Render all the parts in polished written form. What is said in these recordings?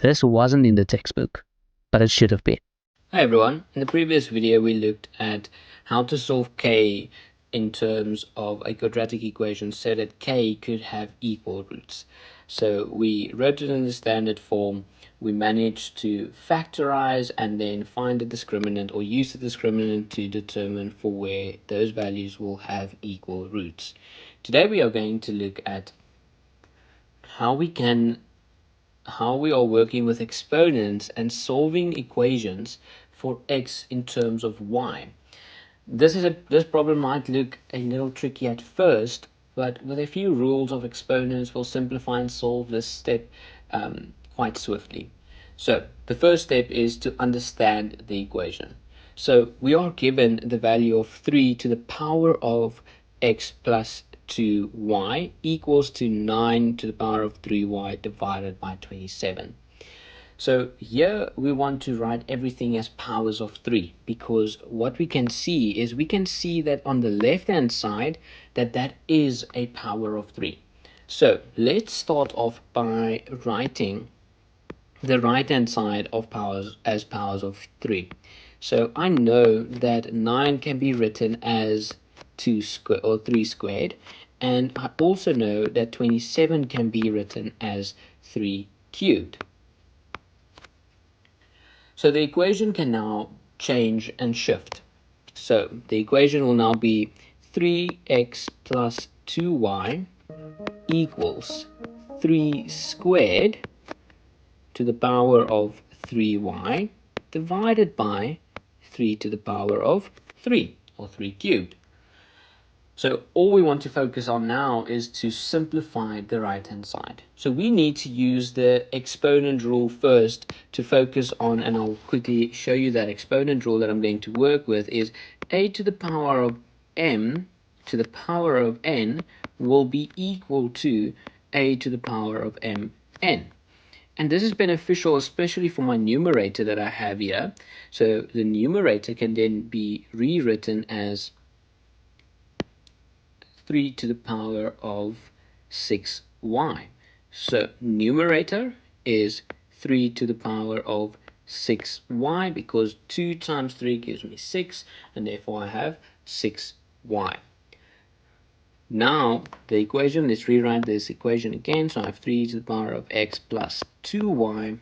This wasn't in the textbook, but it should have been. Hi everyone, in the previous video we looked at how to solve k in terms of a quadratic equation so that k could have equal roots. So we wrote it in the standard form, we managed to factorize and then find the discriminant or use the discriminant to determine for where those values will have equal roots. Today we are going to look at how we are working with exponents and solving equations for x in terms of y. This problem might look a little tricky at first, but with a few rules of exponents we'll simplify and solve this step quite swiftly. So the first step is to understand the equation. So we are given the value of 3 to the power of x plus 2y equals to 9 to the power of 3y divided by 27. So here we want to write everything as powers of 3, because what we can see is that on the left hand side that is a power of 3. So let's start off by writing the right hand side of powers as powers of 3. So I know that 9 can be written as 2 squared or 3 squared, and I also know that 27 can be written as 3 cubed. So the equation can now change and shift. So the equation will now be 3x plus 2y equals 3 squared to the power of 3y divided by 3 to the power of 3, or 3 cubed. So all we want to focus on now is to simplify the right hand side. So we need to use the exponent rule first to focus on, and I'll quickly show you that exponent rule that I'm going to work with is a to the power of m to the power of n will be equal to a to the power of mn. And this is beneficial especially for my numerator that I have here. So the numerator can then be rewritten as 3 to the power of 6y. So numerator is 3 to the power of 6y, because 2 times 3 gives me 6, and therefore I have 6y. Now the equation, let's rewrite this equation again. So I have 3 to the power of x plus 2y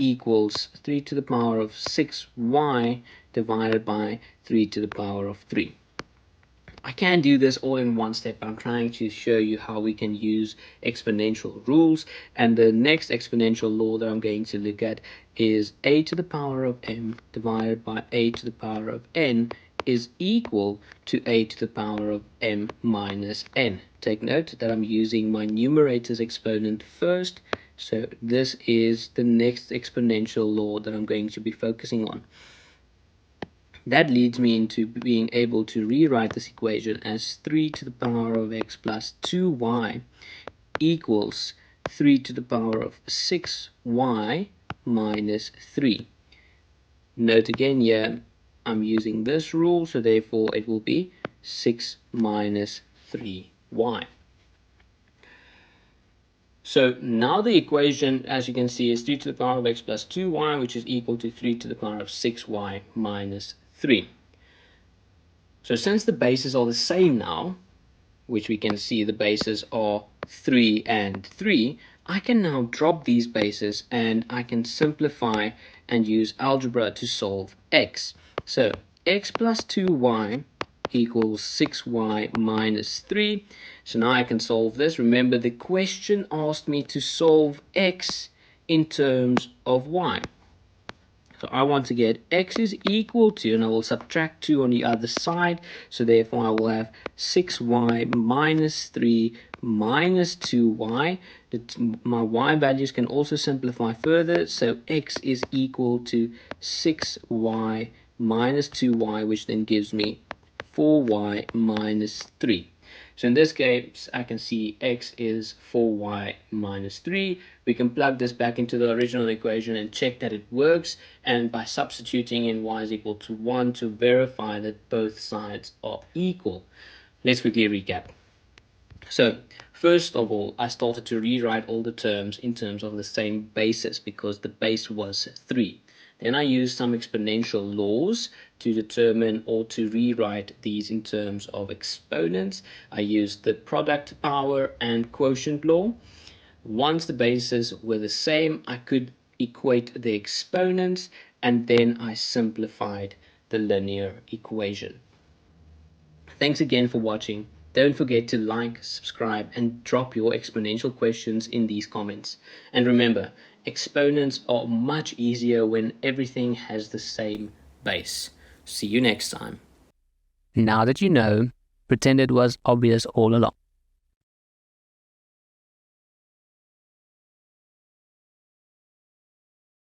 equals 3 to the power of 6y divided by 3 to the power of 3. I can't do this all in one step. I'm trying to show you how we can use exponential rules, and the next exponential law that I'm going to look at is a to the power of m divided by a to the power of n is equal to a to the power of m minus n. Take note that I'm using my numerator's exponent first, so this is the next exponential law that I'm going to be focusing on. That leads me into being able to rewrite this equation as 3 to the power of x plus 2y equals 3 to the power of 6y minus 3. Note again here, I'm using this rule, so therefore it will be 6 minus 3y. So now the equation, as you can see, is 3 to the power of x plus 2y, which is equal to 3 to the power of 6y minus 3. So since the bases are the same now, which we can see the bases are 3 and 3, I can now drop these bases and I can simplify and use algebra to solve x. So x plus 2y equals 6y minus 3. So now I can solve this. Remember, the question asked me to solve x in terms of y. So I want to get x is equal to, and I will subtract 2 on the other side. So therefore I will have 6y minus 3 minus 2y. My y values can also simplify further. So x is equal to 6y minus 2y, which then gives me 4y minus 3. So in this case, I can see x is 4y minus 3. We can plug this back into the original equation and check that it works, and by substituting in y is equal to 1 to verify that both sides are equal. Let's quickly recap. So First of all, I started to rewrite all the terms in terms of the same basis because the base was 3. Then I used some exponential laws to determine or to rewrite these in terms of exponents. I used the product power and quotient law. Once the bases were the same, I could equate the exponents, and then I simplified the linear equation. Thanks again for watching. Don't forget to like, subscribe, and drop your exponential questions in these comments. And remember, exponents are much easier when everything has the same base. See you next time. Now that you know, pretend it was obvious all along.